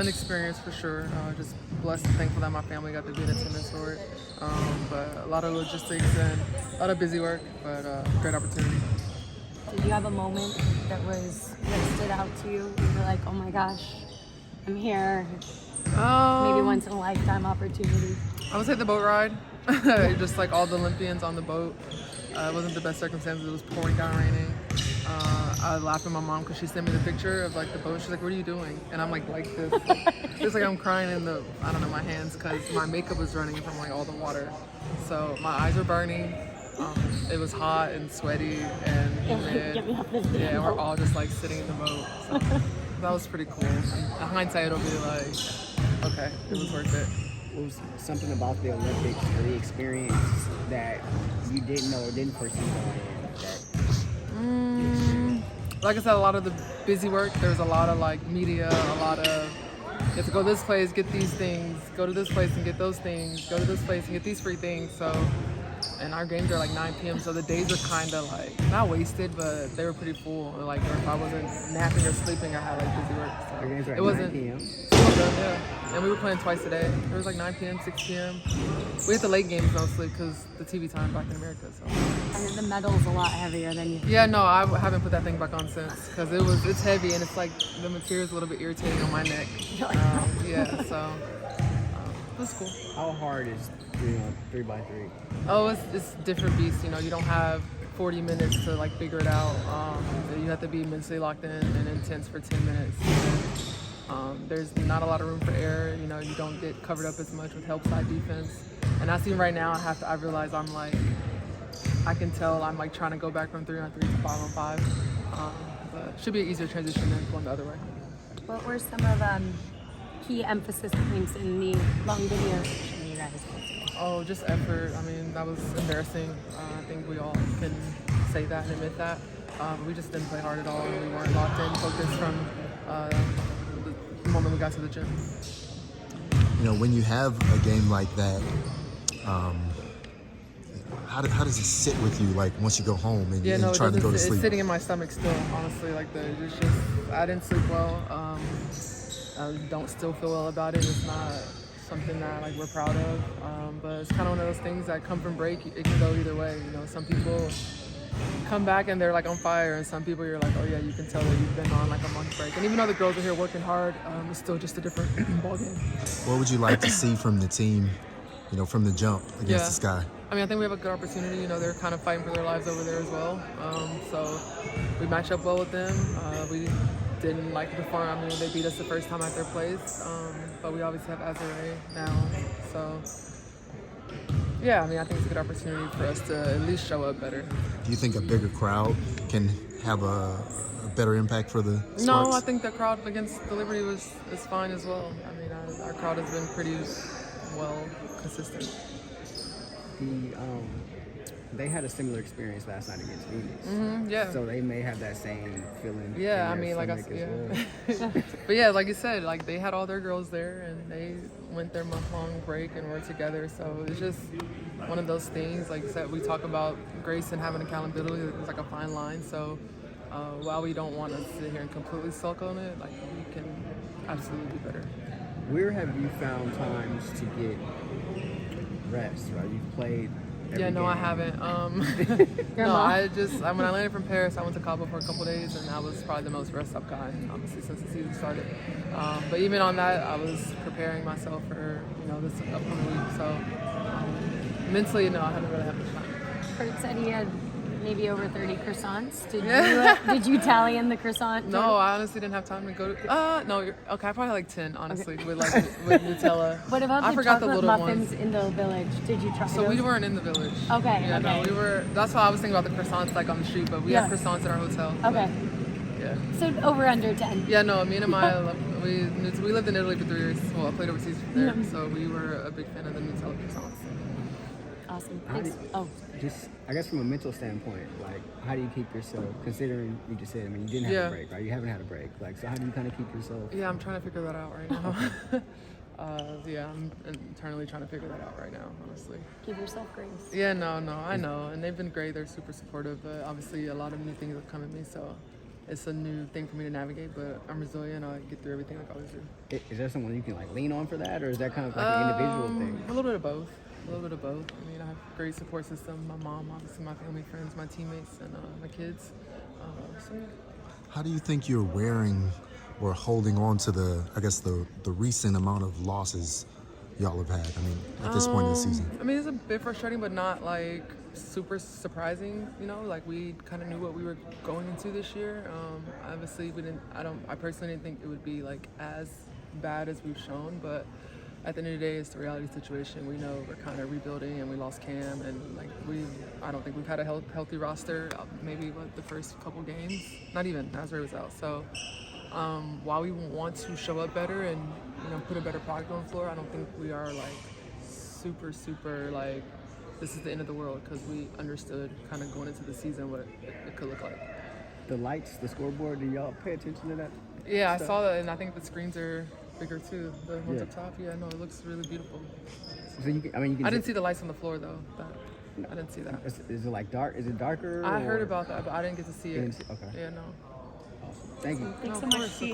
an experience for sure. Just blessed and thankful that my family got to be in attendance for it. But a lot of logistics and a lot of busy work, but great opportunity. Did you have a moment that stood out to you? You were like, oh my gosh, I'm here. Maybe once in a lifetime opportunity. I would say the boat ride. Just like all the Olympians on the boat. It wasn't the best circumstances. It was pouring down raining. I laughed at my mom because she sent me the picture of like the boat. She's like, "What are you doing?" And I'm like this. It's like I'm crying in my hands because my makeup was running from like all the water. So my eyes were burning. It was hot and sweaty and humid. Yeah, we're all just like sitting in the boat. So that was pretty cool. In hindsight, it'll be like, okay, it was worth it. What was something about the Olympics or the experience that you didn't know or didn't foresee going in? Like I said, a lot of the busy work. There's a lot of like media, a lot of you have to go this place, get these things, go to this place and get those things, go to this place and get these free things. So, and our games are like 9 p.m. So the days are kind of like not wasted, but they were pretty full. Like if I wasn't napping or sleeping, I had like busy work. So Our games are at it wasn't 9 p.m. Yeah. And we were playing twice a day. It was like 9 p.m., 6 p.m. We hit the late games mostly because the TV time back in America. So. And then the medal's a lot heavier than you. Yeah, no, I haven't put that thing back on since because it's heavy and it's like the material's a little bit irritating on my neck. Yeah, so it was cool. How hard is 3x3? Oh, it's different beast. You don't have 40 minutes to like figure it out. You have to be mentally locked in and intense for 10 minutes. There's not a lot of room for error. You don't get covered up as much with help side defense. And I see right now, I realize I can tell I'm like trying to go back from 3-on-3 to 5-on-5. But should be an easier transition than going the other way. What were some of key emphasis points in the long video session you guys did? Oh, just effort. I mean, that was embarrassing. I think we all can say that and admit that. We just didn't play hard at all. We weren't locked in, focused from the moment we got to the gym. When you have a game like that, how does it sit with you? Like once you go home and you're trying to go to sleep? It's sitting in my stomach still. Honestly, it's just I didn't sleep well. I don't still feel well about it. It's not something that like we're proud of. But it's kind of one of those things that come from break. It can go either way. Some people come back and they're like on fire, and some people you're like, oh yeah, you can tell that you've been on like a month break. And even though the girls are here working hard, it's still just a different ball game. What would you like to see from the team, from the jump against the Sky? I mean, I think we have a good opportunity. They're kind of fighting for their lives over there as well. So we match up well with them. We didn't like the perform. I mean, they beat us the first time at their place, but we obviously have Azure now. So yeah, I mean, I think it's a good opportunity for us to at least show up better. Do you think a bigger crowd can have a better impact for the Sparks? No, I think the crowd against the Liberty is fine as well. I mean, our crowd has been pretty well consistent. They had a similar experience last night against Phoenix. Yeah. So they may have that same feeling. Yeah, I mean, like I said, yeah. But yeah, like you said, like they had all their girls there and they went their month-long break and were together. So it's just one of those things. Like you said, we talk about grace and having accountability. It's like a fine line. So while we don't want to sit here and completely sulk on it, like we can absolutely be better. Where have you found times to get rest? Right, you've played. Yeah, no, I haven't. When I landed from Paris, I went to Cabo for a couple days, and that was probably the most rest I've gotten, honestly, since the season started. But even on that, I was preparing myself for this upcoming week. So mentally, no, I haven't really had much time. Kurt said he had maybe over 30 croissants. Did you tally in the croissant? No, I honestly didn't have time to go to. No, okay, I probably had like 10, honestly, with Nutella. What about I the forgot chocolate the little muffins ones. in the village? Did you try So those? we weren't in the village. Okay. Yeah, okay. no, we were. That's why I was thinking about the croissants like on the street, but we had croissants at our hotel. Okay. Yeah. So over under 10. Yeah, no, me and Amaya, we lived in Italy for 3 years. Well, I played overseas from there, so we were a big fan of the Nutella croissants. Awesome. Just, I guess from a mental standpoint, like, how do you keep yourself, considering you just said, I mean, you didn't have a break, right? You haven't had a break. Like, so how do you kind of keep yourself? Yeah, I'm trying to figure that out right now. Yeah, I'm internally trying to figure that out right now, honestly. Give yourself grace. Yeah, no, I know. And they've been great. They're super supportive, but obviously a lot of new things have come at me, so it's a new thing for me to navigate, but I'm resilient. I get through everything like I always do. Is there someone you can like lean on for that, or is that kind of like an individual thing? A little bit of both. A little bit of both. I mean, I have a great support system. My mom, obviously, my family, friends, my teammates, and my kids. So yeah. How do you think you're wearing or holding on to the recent amount of losses y'all have had? I mean, at this point in the season. I mean, it's a bit frustrating, but not like super surprising. You know, like we kind of knew what we were going into this year. Obviously, we didn't. I personally didn't think it would be like as bad as we've shown, but at the end of the day, it's the reality situation. We know we're kind of rebuilding, and we lost Cam, and like I don't think we've had a healthy roster. Maybe the first couple games, not even. Nazare was out, so. While we want to show up better and put a better product on the floor, I don't think we are like super like this is the end of the world, because we understood kind of going into the season what it could look like. The lights, the scoreboard, do y'all pay attention to that? Yeah, stuff? I saw that, and I think the screens are bigger too. The ones Yeah. up top, yeah, no, it looks really beautiful. So you can I didn't see the lights on the floor though. I didn't see that. Is it like dark? Is it darker? I heard or- about that, but I didn't get to see You it. didn't see- okay. Yeah, no. Awesome. Thank you. Thanks No, so of much, course, of T.